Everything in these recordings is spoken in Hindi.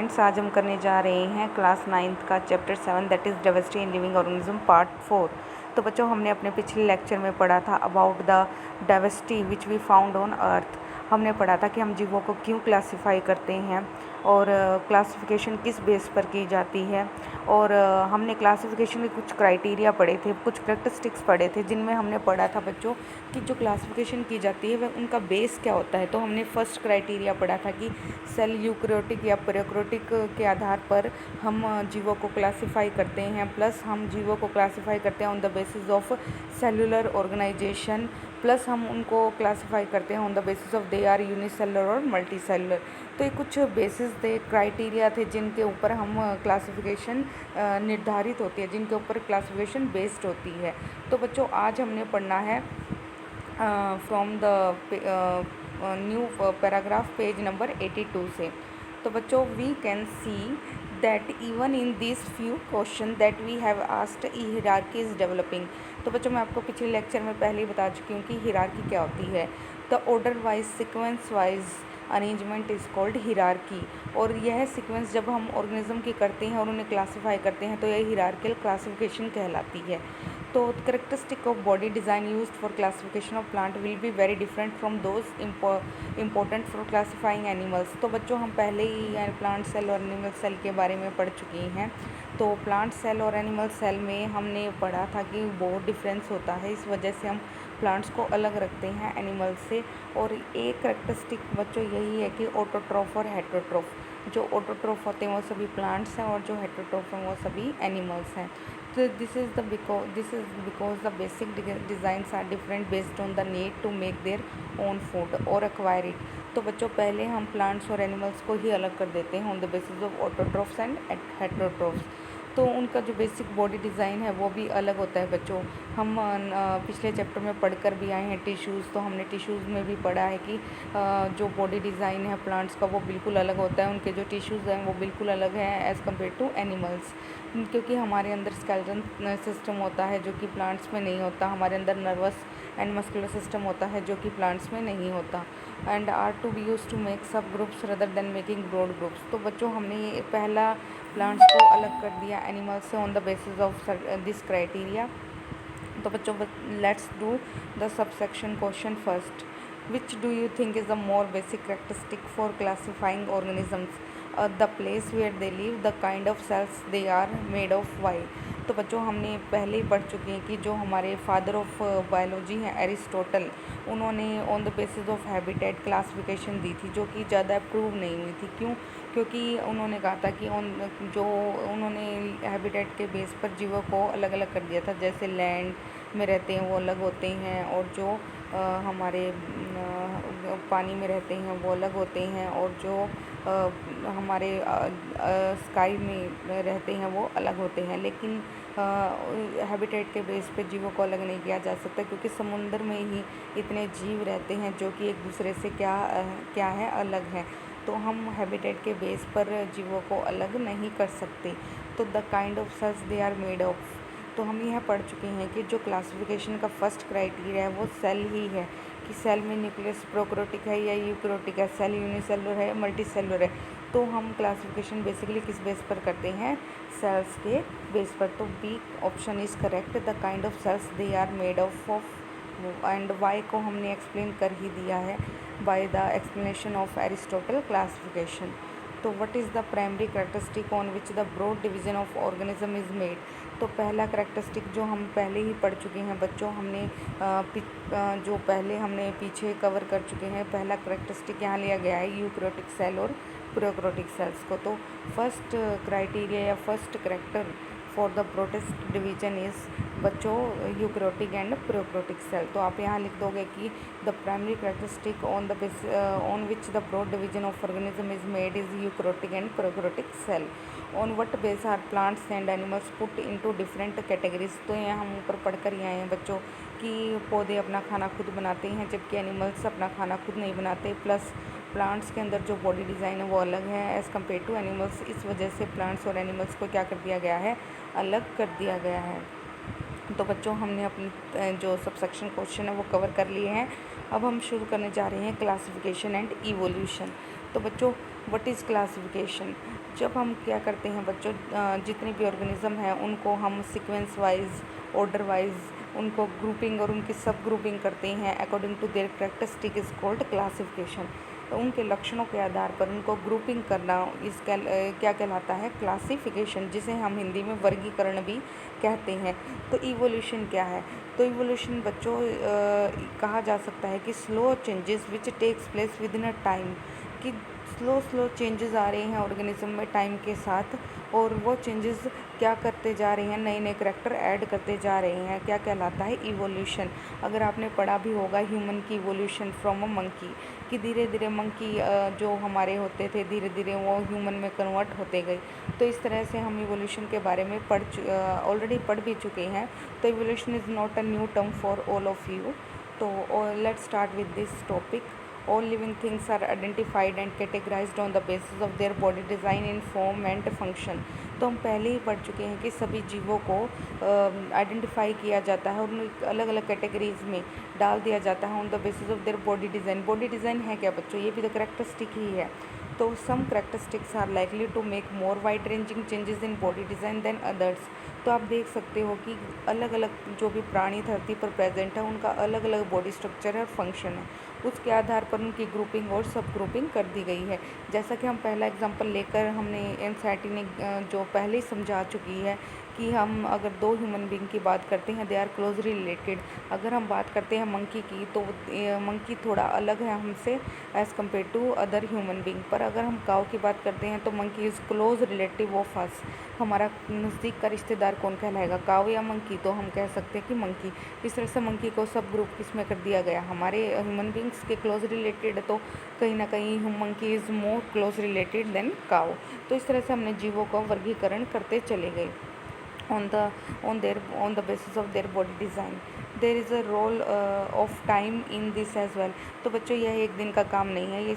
स्टूडेंट्स, आज हम करने जा रहे हैं क्लास 9th का chapter 7 that is diversity in living organism part 4। तो बच्चों, हमने अपने पिछले लेक्चर में पढ़ा था about the diversity which we found on earth. हमने पढ़ा था कि हम जीवों को क्यों क्लासिफाई करते हैं और क्लासिफिकेशन किस बेस पर की जाती है। और हमने क्लासिफिकेशन के कुछ क्राइटेरिया पढ़े थे, कुछ करेक्टरिस्टिक्स पढ़े थे, जिनमें हमने पढ़ा था बच्चों कि जो क्लासिफिकेशन की जाती है वह उनका बेस क्या होता है। तो हमने फर्स्ट क्राइटेरिया पढ़ा था कि सेल यूकैरियोटिक या प्रोकैरियोटिक के आधार पर हम जीवों को क्लासिफाई करते हैं, प्लस हम जीवों को क्लासिफाई करते हैं on the basis of cellular organisation, plus हम उनको क्लासिफाई करते हैं on the basis of they are unicellular और मल्टी सेलुलर। तो ये कुछ बेसिस थे, क्राइटेरिया थे जिनके ऊपर हम क्लासिफिकेशन निर्धारित होती है, जिनके ऊपर क्लासिफिकेशन बेस्ड होती है। तो बच्चों, आज हमने पढ़ना है from the new paragraph page number 82 से। तो बच्चों, we can see that even in this few question that we have asked hierarchy is developing. तो बच्चों, मैं आपको पिछले लेक्चर में पहले ही बता चुकी हूँ कि हिरार्की क्या होती है। The order wise sequence wise arrangement is called hierarchy. और यह सीक्वेंस जब हम ऑर्गेनिज्म की करते हैं और उन्हें क्लासीफाई करते हैं तो यह हिरार्किकल क्लासिफिकेशन कहलाती है। तो characteristic of body design used for classification of plant will be very different from those important for classifying animals. तो बच्चों, हम पहले ही प्लांट सेल और एनिमल सेल के बारे में पढ़ चुके हैं। तो प्लांट सेल और एनिमल सेल में हमने पढ़ा था कि बहुत डिफरेंस होता है, इस वजह से हम प्लांट्स को अलग रखते हैं एनिमल से। और एक करेक्टरिस्टिक बच्चों यही है कि ऑटोट्रॉफ और हेटरोट्रॉफ। जो ऑटोट्रॉफ होते हैं वो सभी प्लांट्स हैं और जो हेटरोट्रॉफ हैं वो सभी एनिमल्स हैं। तो this is because the basic designs are different based on the need to make their own food और एक्वायर इट। तो बच्चों, पहले हम प्लांट्स और एनिमल्स को ही अलग कर देते हैं on the basis of autotrophs and heterotrophs. तो उनका जो बेसिक बॉडी डिज़ाइन है वो भी अलग होता है बच्चों। हम पिछले चैप्टर में पढ़कर भी आए हैं टिश्यूज़। तो हमने टिश्यूज़ में भी पढ़ा है कि जो बॉडी डिज़ाइन है प्लांट्स का वो बिल्कुल अलग होता है, उनके जो टिश्यूज़ हैं वो बिल्कुल अलग हैं एज़ कम्पेयर टू एनिमल्स। क्योंकि हमारे अंदर स्केलेटन सिस्टम होता है जो कि प्लांट्स में नहीं होता। हमारे अंदर नर्वस एंड मस्कुलर सिस्टम होता है जो कि प्लांट्स में नहीं होता। And are to be use to make sub groups rather than making broad groups. तो बच्चों, हमने ये पहला प्लांट्स को अलग कर दिया एनिमल्स से on the basis of this criteria. तो बच्चों, let's do the subsection question first. Which do you think is the more basic characteristic for classifying organisms? The place where they live, the kind of cells they are made of, why. तो बच्चों, हमने पहले ही पढ़ चुके हैं कि जो हमारे फादर ऑफ बायोलॉजी हैं एरिस्टोटल, उन्होंने on the basis of habitat classification दी थी, जो कि ज़्यादा अप्रूव नहीं हुई थी। क्यों? क्योंकि उन्होंने कहा था कि उन्होंने हैबिटेट के बेस पर जीवों को अलग अलग कर दिया था। जैसे लैंड में रहते हैं वो अलग होते हैं, और जो हमारे पानी में रहते हैं वो अलग होते हैं, और जो हमारे स्काई में रहते हैं वो अलग होते हैं। लेकिन हैबिटेट के बेस पे जीवों को अलग नहीं किया जा सकता, क्योंकि समुद्र में ही इतने जीव रहते हैं जो कि एक दूसरे से क्या है, अलग हैं। तो हम हैबिटेट के बेस पर जीवों को अलग नहीं कर सकते। तो the kind of cells they are made of. तो हम यह पढ़ चुके हैं कि जो क्लासिफिकेशन का फर्स्ट क्राइटेरिया है वो सेल ही है, कि सेल में न्यूक्लियस प्रोकैरियोटिक है या यूकैरियोटिक है, सेल यूनिसेलुलर है या मल्टी सेलुलर है। तो हम क्लासिफिकेशन बेसिकली किस बेस पर करते हैं? सेल्स के बेस पर। तो B option is correct, the kind of cells they are made of and Y को हमने एक्सप्लेन कर ही दिया है by the explanation of Aristotle classification. तो what is the primary characteristic on which the broad division of organism is made? तो पहला करेक्टरिस्टिक जो हम पहले ही पढ़ चुके हैं बच्चों, हमने जो पहले हमने पीछे कवर कर चुके हैं, पहला करेक्टरिस्टिक यहाँ लिया गया है यूकैरियोटिक सेल और प्रोकैरियोटिक सेल्स को। तो फर्स्ट क्राइटेरिया या first character for the broadest division is बच्चों यूकैरियोटिक एंड प्रोकैरियोटिक सेल। तो आप यहाँ लिख दोगे कि the primary characteristic on which the broad division of organism is made is eukaryotic and prokaryotic cell. On what base are plants and animals put into different categories. तो यहाँ हम ऊपर पढ़कर ही आए हैं बच्चों कि पौधे अपना खाना खुद बनाते हैं, जबकि एनिमल्स अपना खाना खुद नहीं बनाते। प्लस प्लांट्स के अंदर जो बॉडी डिज़ाइन है वो अलग है एज़ कम्पेयर टू एनिमल्स। इस वजह से प्लांट्स और एनिमल्स को क्या कर दिया गया है? अलग कर दिया गया है। तो बच्चों, हमने अपनी जो सबसेक्शन क्वेश्चन है वो कवर कर लिए हैं। अब हम शुरू करने जा रहे हैं क्लासिफिकेशन एंड इवोल्यूशन। तो बच्चों व्हाट इज़ क्लासिफिकेशन? जब हम क्या करते हैं बच्चों, जितने भी ऑर्गेनिज्म हैं उनको हम सीक्वेंस वाइज, ऑर्डर वाइज उनको ग्रुपिंग और उनकी सब ग्रुपिंग करते हैं according to their characteristic is called classification. तो उनके लक्षणों के आधार पर उनको ग्रुपिंग करना इसका क्या कहलाता है? क्लासिफिकेशन, जिसे हम हिंदी में वर्गीकरण भी कहते हैं। तो इवोल्यूशन क्या है? तो इवोल्यूशन बच्चों कहा जा सकता है कि slow changes which takes place within a time, कि स्लो चेंजेस आ रहे हैं ऑर्गेनिज्म में टाइम के साथ, और वो चेंजेस क्या करते जा रहे हैं? नए नए करैक्टर ऐड करते जा रहे हैं। क्या कहलाता है? इवोल्यूशन। अगर आपने पढ़ा भी होगा ह्यूमन की इवोल्यूशन फ्रॉम अ मंकी, कि धीरे धीरे मंकी जो हमारे होते थे धीरे धीरे वो ह्यूमन में कन्वर्ट होते गए। तो इस तरह से हम इवोल्यूशन के बारे में ऑलरेडी पढ़ भी चुके हैं। तो evolution is not a new term for all of you. तो let's start with this topic. All living things are identified and categorized on the basis of their body design in form and function। तो हम पहले ही पढ़ चुके हैं कि सभी जीवों को आइडेंटिफाई किया जाता है और उन्हें अलग अलग कैटेगरीज में डाल दिया जाता है on the basis of their body design. Body design है क्या बच्चों? ये भी तो करेक्टरिस्टिक ही है। तो some characteristics are likely to make more wide ranging changes in body design than others. तो आप देख सकते हो कि अलग अलग जो भी प्राणी धरती पर प्रेजेंट है उनका अलग अलग बॉडी स्ट्रक्चर है और फंक्शन है, उसके आधार पर उनकी ग्रुपिंग और सब ग्रुपिंग कर दी गई है। जैसा कि हम पहला एग्जांपल लेकर हमने एनसीईआरटी ने जो पहले ही समझा चुकी है कि हम अगर दो ह्यूमन बीइंग की बात करते हैं दे आर क्लोजली रिलेटेड। अगर हम बात करते हैं मंकी की तो मंकी थोड़ा अलग है हमसे as compare to other human being. पर अगर हम काऊ की बात करते हैं तो monkey is close relative of us. हमारा नज़दीक का रिश्तेदार कौन कहलाएगा, काऊ या मंकी? तो हम कह सकते हैं कि मंकी। इस तरह से मंकी को सब ग्रुप किसमें कर दिया गया? हमारे ह्यूमन बींग्स के क्लोज रिलेटेड। तो कहीं ना कहीं monkey is more close related than cow. तो इस तरह से हमने जीवों का वर्गीकरण करते चले गए on the basis of their body design। there is a role of time in this as well। तो बच्चों यह एक दिन का काम नहीं है,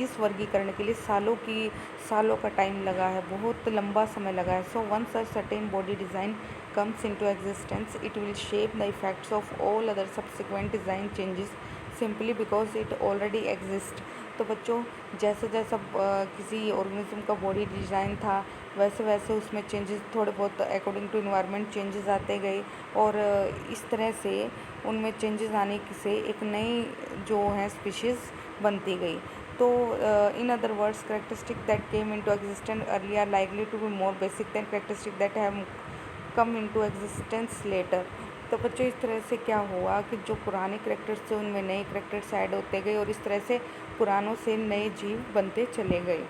इस वर्गीकरण के लिए सालों का टाइम लगा है, बहुत लंबा समय लगा है। so once a certain body design comes into existence it will shape the effects of all other subsequent design changes simply because it already exists। तो बच्चों जैसा जैसा किसी ऑर्गेनिज्म का बॉडी डिज़ाइन था वैसे वैसे उसमें चेंजेस थोड़े बहुत अकॉर्डिंग टू इन्वायरमेंट चेंजेस आते गए, और इस तरह से उनमें चेंजेस आने से एक नई जो है स्पीशीज़ बनती गई। तो in other words characteristic that came into existence early are likely to be more basic than characteristic that have come into existence later. तो बच्चों इस तरह से क्या हुआ कि जो पुराने करेक्टर्स थे उनमें नए करेक्टर्स ऐड होते गए और इस तरह से पुरानों से नए जीव बनते चले गए।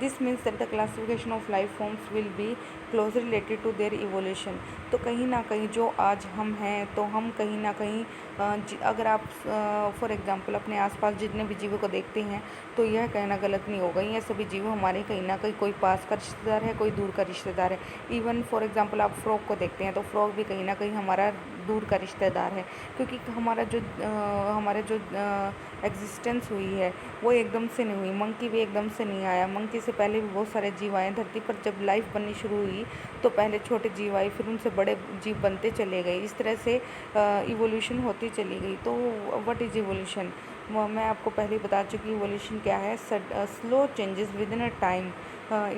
This means that the classification of life forms will be close related to their evolution. तो कहीं ना कहीं जो आज हम हैं तो हम कहीं ना कहीं अगर आप फॉर एग्जांपल अपने आसपास जितने भी जीवों को देखते हैं तो यह कहना गलत नहीं होगा, ये सभी जीव हमारे कहीं ना कहीं कोई पास का रिश्तेदार है, कोई दूर का रिश्तेदार है। इवन फॉर एग्जांपल आप फ्रॉग को देखते हैं तो फ्रॉग भी कहीं ना कहीं हमारा दूर का रिश्तेदार है, क्योंकि हमारा जो एग्जिस्टेंस हुई है वो एकदम से नहीं हुई। मंकी भी एकदम से नहीं आया, मंकी से पहले भी बहुत सारे जीव आए धरती पर। जब लाइफ बननी शुरू हुई तो पहले छोटे जीव आए, फिर उनसे बड़े जीव बनते चले गए। इस तरह से इवोल्यूशन होती चली गई। तो व्हाट इज़ इवोल्यूशन? मैं आपको पहले ही बता चुकी इवोल्यूशन क्या है। Slow changes with in a time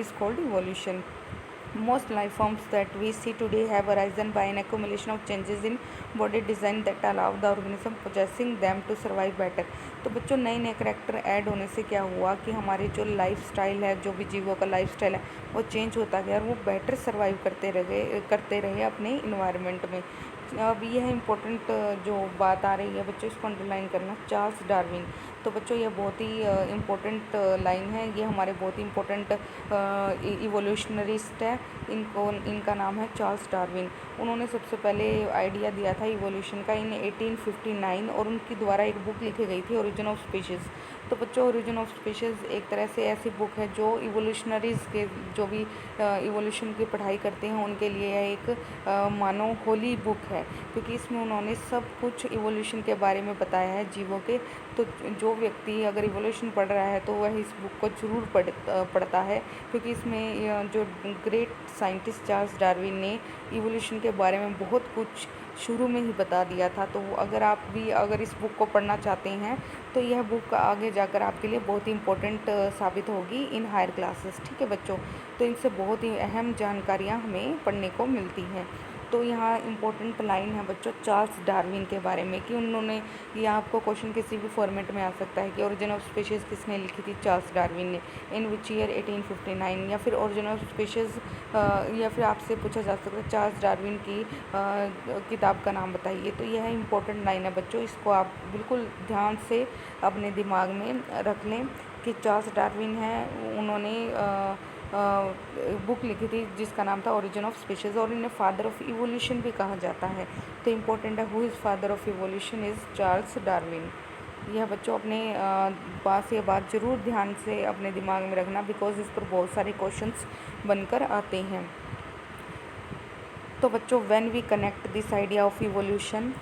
is called evolution. Most life forms that we see today have arisen by an accumulation of changes in body design that allow the organism possessing them to survive better। तो बच्चों नए नए करैक्टर ऐड होने से क्या हुआ कि हमारे जो लाइफ स्टाइल है, जो भी जीवों का लाइफ स्टाइल है वो चेंज होता गया और वो बेटर सर्वाइव करते रहे अपने इन्वायरमेंट में। अब यह इम्पोर्टेंट जो बात आ रही है बच्चों इसको अंडरलाइन करना, चार्ल्स डार्विन। तो बच्चों यह बहुत ही इम्पोर्टेंट लाइन है, ये हमारे बहुत ही इम्पोर्टेंट इवोल्यूशनरिस्ट है। इनका नाम है चार्ल्स डार्विन। उन्होंने सबसे पहले आइडिया दिया था इवोल्यूशन का इन 1859 और उनके द्वारा एक बुक लिखी गई थी ओरिजिन ऑफ स्पीशीज़। तो बच्चों ओरिजिन ऑफ स्पीशीज़ एक तरह से ऐसी बुक है जो इवोल्यूशनरीज़ के जो भी इवोल्यूशन की पढ़ाई करते हैं उनके लिए यह एक मानो होली बुक है, क्योंकि इसमें उन्होंने सब कुछ इवोल्यूशन के बारे में बताया है जीवों के। तो जो व्यक्ति अगर इवोल्यूशन पढ़ रहा है तो वह इस बुक को ज़रूर पढ़ता है, क्योंकि इसमें जो ग्रेट साइंटिस्ट चार्ल्स डार्विन ने इवोल्यूशन के बारे में बहुत कुछ शुरू में ही बता दिया था। तो अगर आप भी अगर इस बुक को पढ़ना चाहते हैं तो यह बुक आगे जाकर आपके लिए बहुत ही इम्पोर्टेंट साबित होगी इन हायर क्लासेस। ठीक है बच्चों, तो इनसे बहुत ही अहम जानकारियाँ हमें पढ़ने को मिलती हैं। तो यहाँ इम्पोर्टेंट लाइन है बच्चों चार्ल्स डार्विन के बारे में कि उन्होंने, ये आपको क्वेश्चन किसी भी फॉर्मेट में आ सकता है कि ओरिजिन ऑफ स्पीशीज़ किसने लिखी थी, चार्ल्स डार्विन ने, इन विच ईयर 1859, या फिर ओरिजिन ऑफ स्पीशीज़, या फिर आपसे पूछा जा सकता है चार्ल्स डार्विन की किताब का नाम बताइए। तो यह इम्पोर्टेंट लाइन है बच्चों, इसको आप बिल्कुल ध्यान से अपने दिमाग में रख लें कि चार्ल्स डार्विन है, उन्होंने बुक लिखी थी जिसका नाम था ओरिजिन ऑफ स्पीशीज़, और इन्हें फादर ऑफ इवोल्यूशन भी कहा जाता है। तो इम्पोर्टेंट है who is father of evolution is Charles Darwin. यह बच्चों अपने पास ये बात ज़रूर ध्यान से अपने दिमाग में रखना, बिकॉज इस पर बहुत सारे क्वेश्चंस बनकर आते हैं। तो बच्चों when we connect this idea of evolution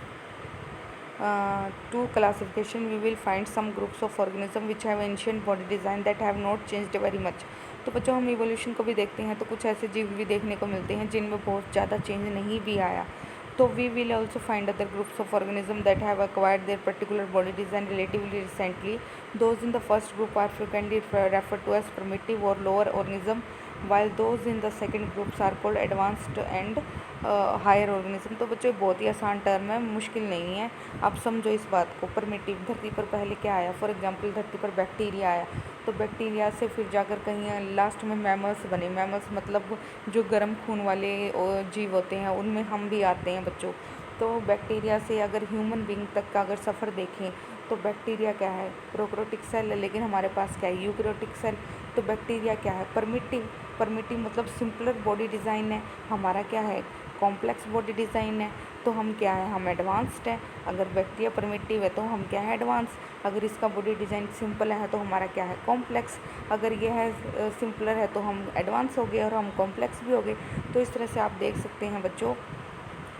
to classification, we will find some groups of organism which have ancient body design that have not changed very much। तो बच्चों हम इवोल्यूशन को भी देखते हैं तो कुछ ऐसे जीव भी देखने को मिलते हैं जिनमें बहुत ज़्यादा चेंज नहीं भी आया। तो we will also find other groups of organism that have acquired their particular body design relatively recently. Those in the first group are frequently referred to as primitive or lower organism, while those in the second groups are called advanced and higher organism. तो बच्चों बहुत ही आसान टर्म है, मुश्किल नहीं है, आप समझो इस बात को। प्रिमिटिव, धरती पर पहले क्या आया, फॉर एग्जांपल धरती पर बैक्टीरिया आया, तो बैक्टीरिया से फिर जाकर कहीं लास्ट में मैमल्स बने। मैमल्स मतलब जो गर्म खून वाले जीव होते हैं, उनमें हम भी आते हैं बच्चों। तो बैक्टीरिया से अगर ह्यूमन बींग तक का अगर सफ़र देखें तो बैक्टीरिया क्या है, प्रोकैरियोटिक सेल है, लेकिन हमारे पास क्या है, यूकैरियोटिक सेल। तो बैक्टीरिया क्या है, परमिटिव, परमिटिव मतलब सिंपलर बॉडी डिज़ाइन है, हमारा क्या है, कॉम्प्लेक्स बॉडी डिज़ाइन है। तो हम क्या है, हम एडवांस्ड है। अगर बैक्टीरिया परमिटिव है तो हम क्या है, एडवांस। अगर इसका बॉडी डिज़ाइन सिंपल है तो हमारा क्या है, कॉम्प्लेक्स। अगर यह है सिंपलर है तो हम एडवांस हो गए और हम कॉम्प्लेक्स भी हो गए। तो इस तरह से आप देख सकते हैं बच्चों,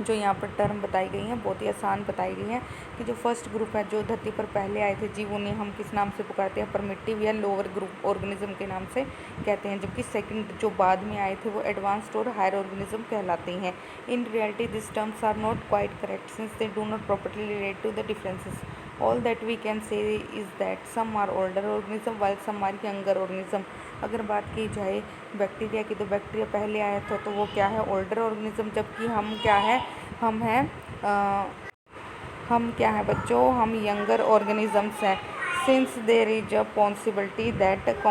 जो यहाँ पर टर्म बताई गई हैं बहुत ही आसान बताई गई हैं कि जो फर्स्ट ग्रुप है, जो धरती पर पहले आए थे जीव, उन्हें हम किस नाम से पुकारते हैं, परमिटिव या लोअर ग्रुप ऑर्गेनिज्म के नाम से कहते हैं। जबकि सेकंड जो बाद में आए थे वो एडवांस्ड और हायर ऑर्गेनिज्म कहलाते हैं। In reality this terms are not quite correct since they do not properly relate to the differences. All that we can say is that some are older organism while some are younger organism. अगर बात की जाए बैक्टीरिया की, तो बैक्टीरिया पहले आया था तो वो क्या है, ओल्डर ऑर्गेनिज्म। जबकि हम क्या है, हम हैं हम क्या है बच्चों, हम यंगर ऑर्गेनिजम्स हैं। Since there is a possibility that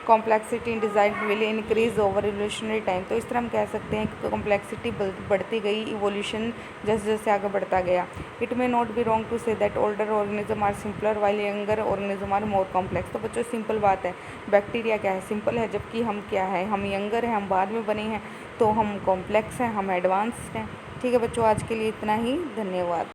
complexity in design will increase over evolutionary time. तो इस तरह हम कह सकते हैं कि कॉम्प्लेक्सिटी बढ़ती गई, इवोल्यूशन जैसे जैसे आगे बढ़ता गया। It may not be wrong to say that older organism are simpler while younger organism are more complex. तो बच्चों सिंपल बात है, बैक्टीरिया क्या है, सिंपल है, जबकि हम क्या है, हम यंगर हैं, हम बाद में बने हैं, तो हम कॉम्प्लेक्स हैं, हम एडवांस्ड हैं। ठीक है बच्चों, आज के लिए इतना ही, धन्यवाद।